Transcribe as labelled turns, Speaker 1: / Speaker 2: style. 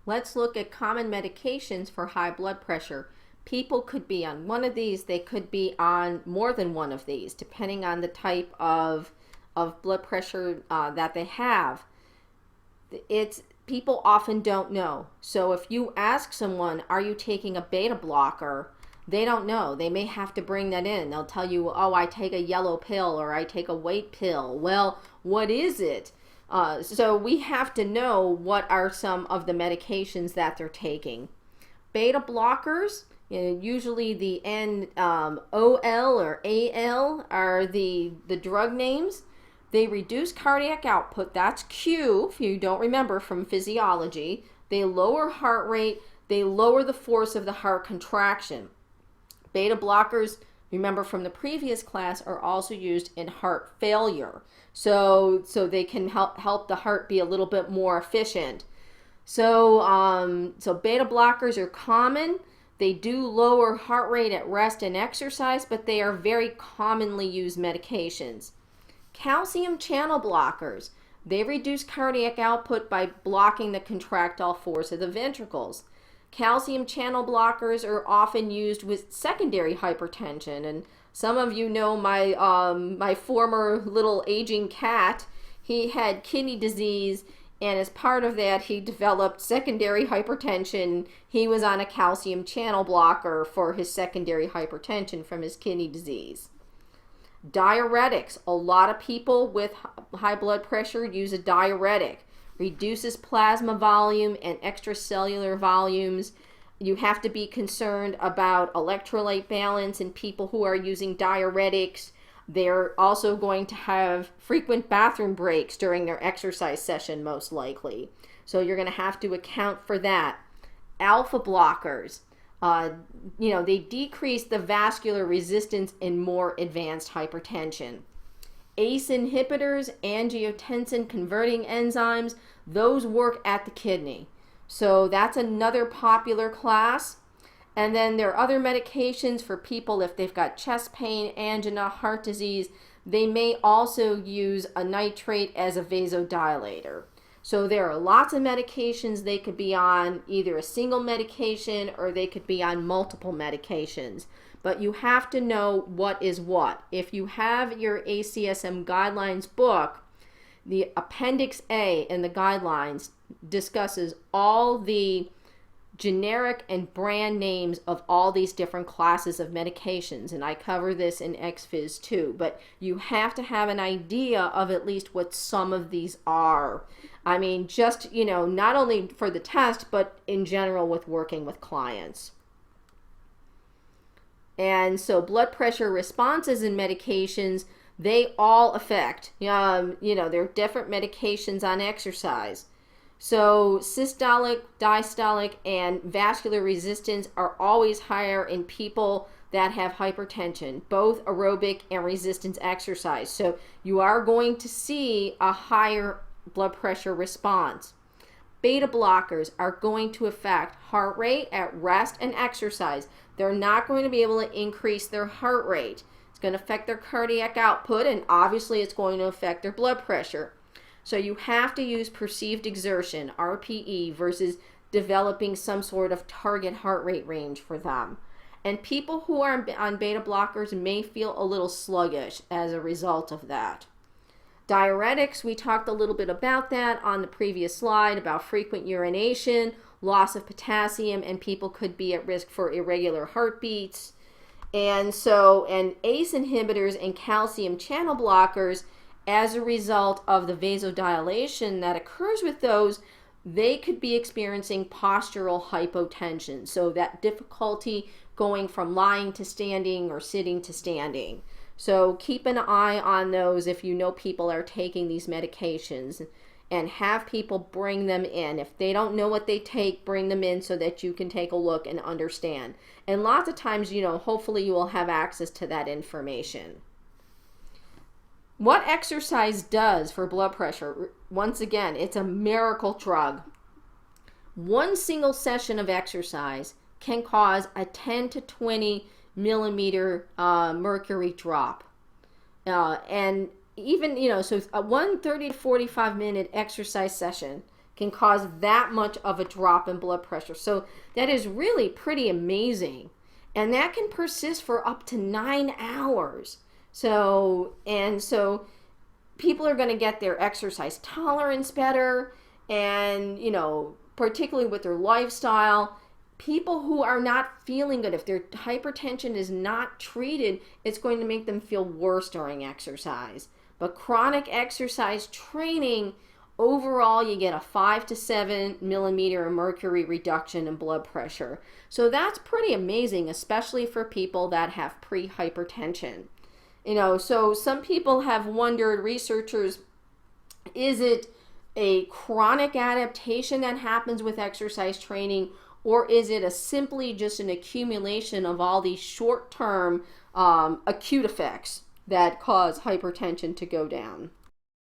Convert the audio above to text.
Speaker 1: Let's look at common medications for high blood pressure. People could be on one of these, they could be on more than one of these, depending on the type of blood pressure that they have. It's people often don't know. So if you ask someone, are you taking a beta blocker? They don't know. They may have to bring that in. They'll tell you, oh, I take a yellow pill or I take a white pill. Well, what is it? So we have to know what are some of the medications that they're taking. Beta blockers, usually the OL or AL are the drug names. They reduce cardiac output. That's Q, if you don't remember from physiology. They lower heart rate. They lower the force of the heart contraction. Beta blockers, remember from the previous class, are also used in heart failure. So they can help the heart be a little bit more efficient. So beta blockers are common. They do lower heart rate at rest and exercise, but they are very commonly used medications. Calcium channel blockers. They reduce cardiac output by blocking the contractile force of the ventricles. Calcium channel blockers are often used with secondary hypertension, and some of you know my former little aging cat. He had kidney disease, and as part of that, he developed secondary hypertension. He was on a calcium channel blocker for his secondary hypertension from his kidney disease. Diuretics. A lot of people with high blood pressure use a diuretic. Reduces plasma volume and extracellular volumes. You have to be concerned about electrolyte balance in people who are using diuretics. They're also going to have frequent bathroom breaks during their exercise session, most likely. So you're going to have to account for that. Alpha blockers. They decrease the vascular resistance in more advanced hypertension. ACE inhibitors, angiotensin converting enzymes, those work at the kidney. So that's another popular class. And then there are other medications for people if they've got chest pain, angina, heart disease. They may also use a nitrate as a vasodilator. So there are lots of medications they could be on, either a single medication or they could be on multiple medications. But you have to know what is what. If you have your ACSM guidelines book, the Appendix A in the guidelines discusses all the generic and brand names of all these different classes of medications, and I cover this in XPhys too, but you have to have an idea of at least what some of these are. I mean, just, not only for the test, but in general with working with clients. And so blood pressure responses and medications, they all affect, there are different medications on exercise. So systolic, diastolic, and vascular resistance are always higher in people that have hypertension, both aerobic and resistance exercise. So you are going to see a higher blood pressure response. Beta blockers are going to affect heart rate at rest and exercise. They're not going to be able to increase their heart rate. It's going to affect their cardiac output, and obviously it's going to affect their blood pressure. So you have to use perceived exertion, RPE, versus developing some sort of target heart rate range for them. And people who are on beta blockers may feel a little sluggish as a result of that. Diuretics, we talked a little bit about that on the previous slide, about frequent urination, loss of potassium, and people could be at risk for irregular heartbeats. And ACE inhibitors and calcium channel blockers, as a result of the vasodilation that occurs with those, they could be experiencing postural hypotension. So that difficulty going from lying to standing or sitting to standing. So keep an eye on those if you know people are taking these medications, and have people bring them in. If they don't know what they take, bring them in so that you can take a look and understand. And lots of times, hopefully you will have access to that information. What exercise does for blood pressure, once again, it's a miracle drug. One single session of exercise can cause a 10 to 20 millimeter mercury drop. And even, so a 30 to 45 minute exercise session can cause that much of a drop in blood pressure. So that is really pretty amazing. And that can persist for up to 9 hours. So people are going to get their exercise tolerance better, and, you know, particularly with their lifestyle. People who are not feeling good, if their hypertension is not treated, it's going to make them feel worse during exercise. But chronic exercise training, overall, you get a 5 to 7 millimeter of mercury reduction in blood pressure. So that's pretty amazing, especially for people that have pre-hypertension. You know, so some people have wondered, researchers, is it a chronic adaptation that happens with exercise training, or is it simply just an accumulation of all these short-term acute effects that cause hypertension to go down?